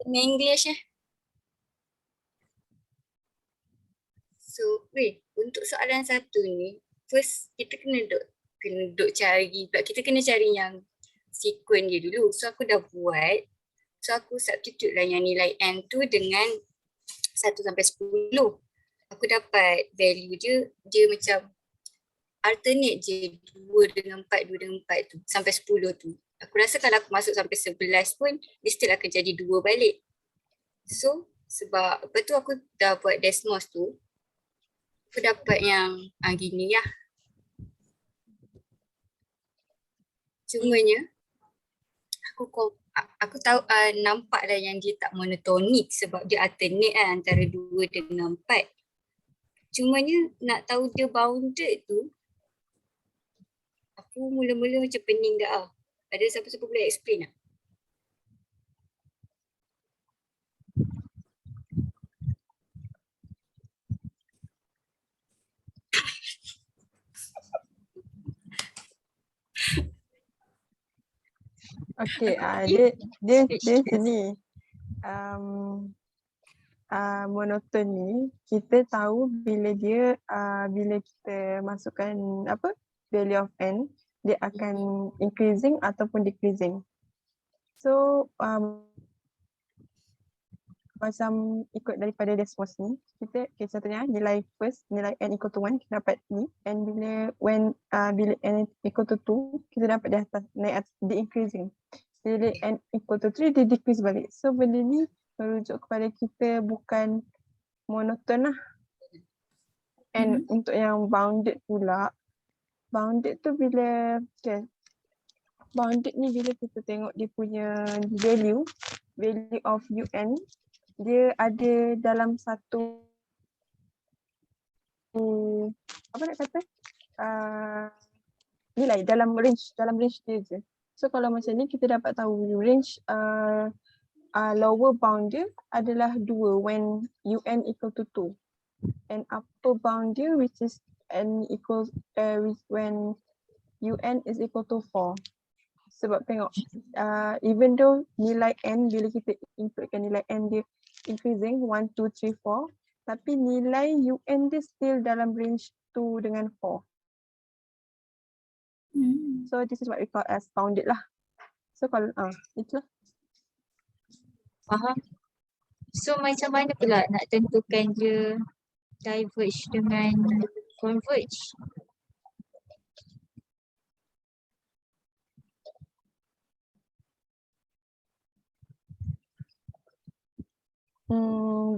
kena English eh. So, untuk soalan satu ni, first kita kena duk cari, kita kena cari yang sequence dia dulu. So aku dah buat. So aku substitute lah yang nilai n tu dengan 1 sampai 10. Aku dapat value dia macam alternate je 2 dengan 4, 2 dengan 4 tu sampai 10 tu. Aku rasa kalau aku masuk sampai 11 pun dia still akan jadi 2 balik. So sebab apa tu aku dah buat Desmos tu, aku dapat yang gini lah. Cumanya aku tahu nampak lah yang dia tak monotonik sebab dia alternate lah antara 2 dengan 4. Cumanya nak tahu dia bounded tu, aku mula-mula macam pening tak lah. Ada siapa-siapa boleh explain tak? Okay, dia sini monoton ni kita tahu bila bila kita masukkan value of n, dia akan increasing ataupun decreasing. So macam ikut daripada Desmos ni, kita contohnya nilai n equal to 1 kita dapat ni, and bila n equal to 2 kita dapat di atas, naik atas, dia increasing. Bila n equal to 3 dia decrease balik. So benda ni merujuk kepada kita bukan monoton lah. And untuk yang bounded pula, bounded tu bila bounded ni bila kita tengok dia punya value of un, dia ada dalam satu nilai dalam range dia je. So kalau macam ni kita dapat tahu range lower bound dia adalah 2 when un equal to 2, and upper bound dia which is n equals when un is equal to 4. Sebab tengok even though nilai n bila kita inputkan nilai n dia increasing 1, 2, 3, 4, tapi nilai un dia still dalam range 2 dengan 4. So this is what we call as bounded lah. So kalau itulah. Faham. So macam mana pula nak tentukan dia diverge dengan converge?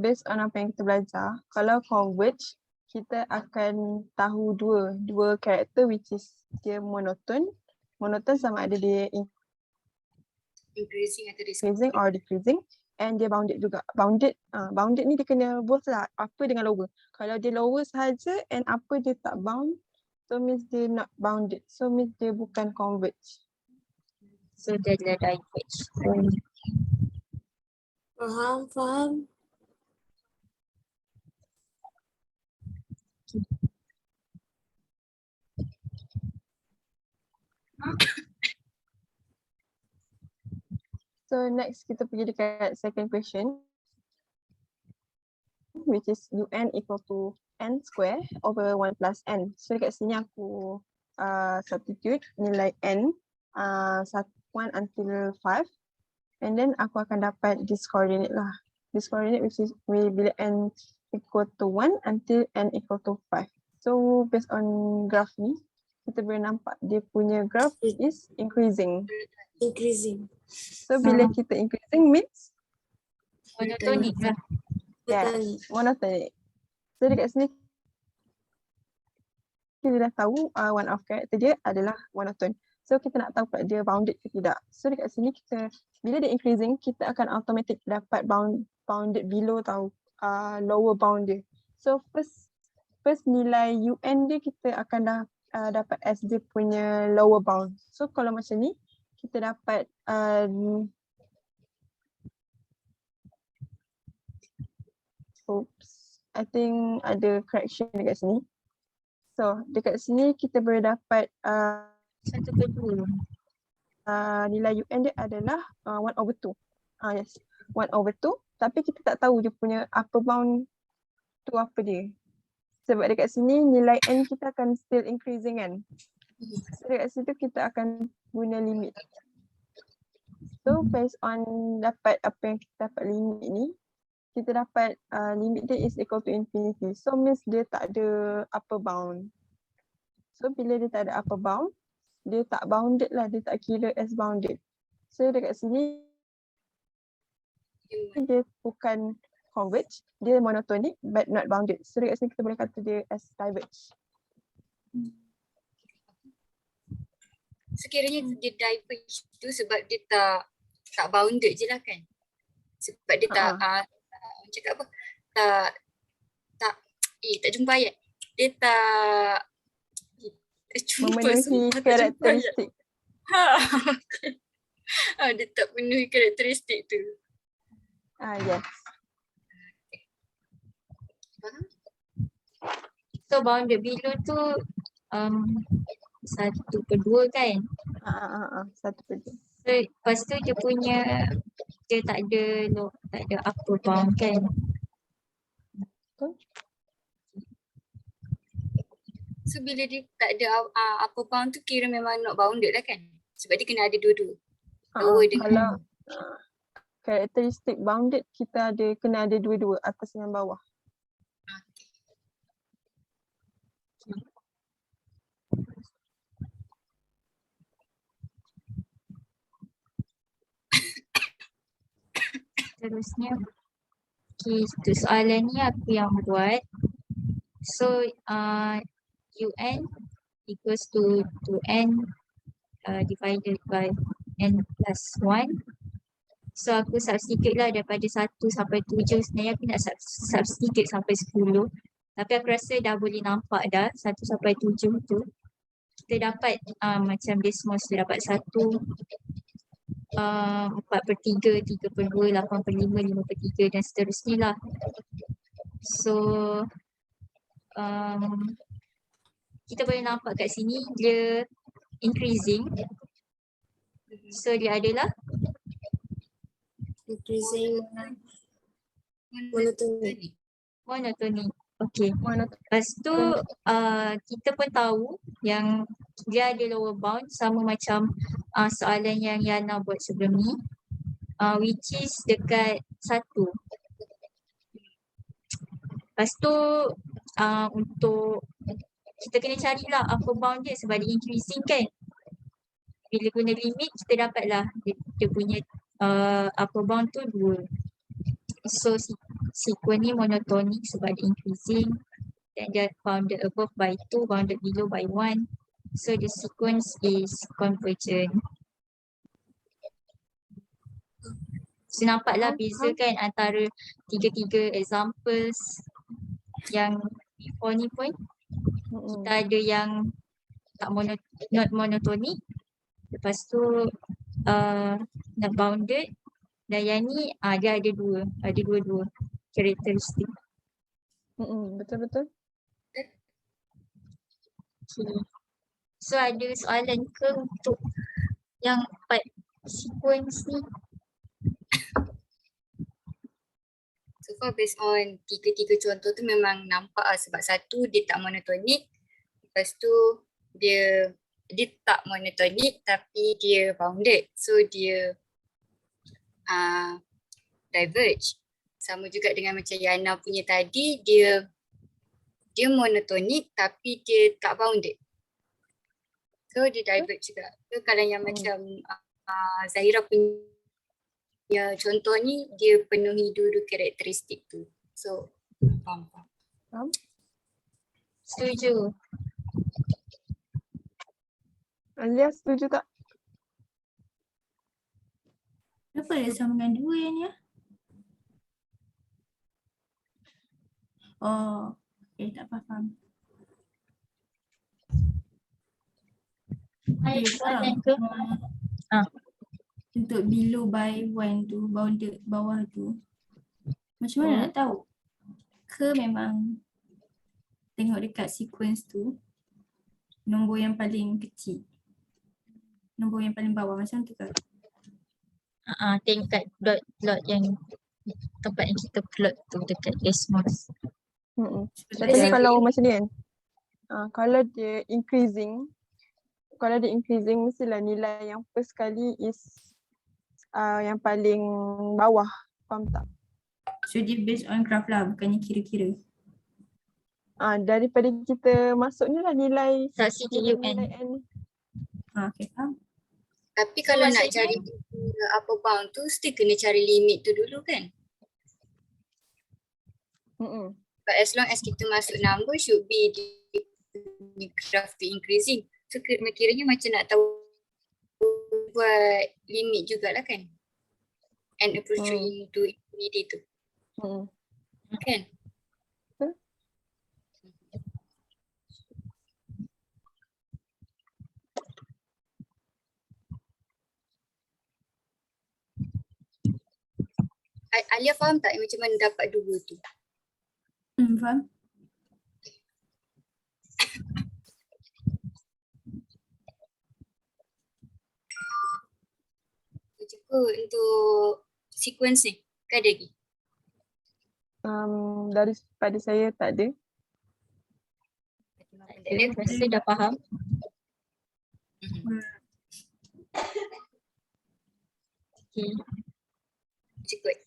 Based on apa yang kita belajar, kalau converge kita akan tahu dua karakter which is dia monoton sama ada dia Increasing atau increasing or decreasing, and dia bounded juga. Bounded ni dia kena both lah, upper dengan lower. Kalau dia lower sahaja and upper dia tak bound, so means dia not bounded, so means dia bukan converge. So dia adalah diverge. Faham. So next kita pergi dekat second question, which is un equal to n square over 1 plus n. So dekat sini aku substitute nilai n 1 until 5, and then aku akan dapat this coordinate lah. This coordinate which is bila n equal to 1 until n equal to 5. So based on graph ni, kita boleh nampak dia punya graph is increasing. So bila kita increasing means Monotonik lah. monotonic. So dekat sini kita dah tahu one of character dia adalah monoton. So kita nak tahu dia bounded ke tidak. So dekat sini kita bila dia increasing kita akan automatic dapat bounded below lower bound dia. So first nilai un dia kita akan dapat as dia punya lower bound. So kalau macam ni kita dapat I think ada correction dekat sini. So dekat sini kita boleh dapat 1/2. nilai un dia adalah 1/2. Yes. 1/2 tapi kita tak tahu dia punya upper bound tu apa dia. Sebab dekat sini nilai n kita akan still increasing kan. So dekat situ kita akan guna limit. So based on dapat apa yang kita dapat limit ni, kita dapat limit dia is equal to infinity. So means dia tak ada upper bound. So bila dia tak ada upper bound, dia tak bounded lah, dia tak kira as bounded. So dekat sini dia bukan converge, dia monotonic but not bounded. So dekat sini kita boleh kata dia as diverge. Sekiranya dia diverge tu sebab dia tak bounded je lah kan. Sebab dia tak cakap apa? Tak jumpa ayat. Dia tak Memenuhi karakteristik. Dia tak penuhi karakteristik tu. Yes. So bounded below tu 1/2 kan? 1/2. So lepas tu dia tak ada upper bound kan? So bila dia tak ada upper bound tu kira memang not bounded lah kan? Sebab dia kena ada dua-dua. Kalau karakteristik bounded kita kena ada dua-dua, atas dengan bawah. Terusnya, tu soalan ni aku yang buat. So UN equals to 2n divided by n plus 1. So aku substitute lah daripada 1 sampai 7. Sebenarnya aku nak substitute sampai 10. Tapi aku rasa dah boleh nampak dah 1 sampai 7 tu. Kita dapat macam decimal kita dapat 1, 4/3, 3/2, 8/5, 5/3 dan seterusnya lah. So kita boleh nampak kat sini dia increasing. So dia adalah increasing monotonic. Okay. Lepas tu kita pun tahu yang dia ada lower bound sama macam soalan yang Yana buat sebelum ni, which is dekat 1. Lepas tu untuk kita kena carilah upper bound dia sebab dia increasing kan. Bila guna limit kita dapatlah dia punya upper bound tu 2. So sequence ni monotonic sebab dia increasing, dan dia bounded above by 2, bounded below by 1. So the sequence is convergent. So nampaklah beza kan antara 3 examples yang before ni pun. Kita ada yang not monotonic, lepas tu not bounded, dan yang ni dia ada dua-dua karakteristik. Betul-betul. Okay. So ada soalan ke untuk yang part sequence ni? So far based on 3 contoh tu memang nampak sebab 1 dia tak monotonic. Lepas tu dia tak monotonic tapi dia bounded. So dia diverge. Sama juga dengan macam Yana punya tadi, dia monotonic tapi dia tak bounded. So dia diverge juga. So kalau yang macam Zahira punya contoh ni, dia penuhi dua karakteristik tu. So faham. Setuju. Alia setuju tak? Kenapa ada sambungan 2 yang ni ya? Oh, tak faham. Soalan ke? Untuk below by 1 tu, bounded bawah tu, macam mana nak tahu? Ke memang tengok dekat sequence tu, nombor yang paling kecil, nombor yang paling bawah macam tu ke? Tengok kat plot yang tempat yang kita plot tu dekat Desmos. Tapi Seperti kalau macam ni kan, kalau dia increasing, mestilah nilai yang first kali is yang paling bawah. Faham tak? So dia based on graph lah, bukannya kira-kira. Daripada kita masuk ni lah nilai Saksi ke nilai UN. N. Okay, faham? Tapi kalau nak maksudnya- cari upper bound tu still kena cari limit tu dulu kan? But as long as kita masuk number should be the graph to increasing. So kiranya macam nak tahu buat limit jugalah kan? And approaching to infinity tu. Kan? Alia faham tak macam mana dapat dua tu? Faham? Cukup untuk sequence ni. Kan ada lagi? Daripada saya tak ada. Rasa dah faham. Okay. Cukup.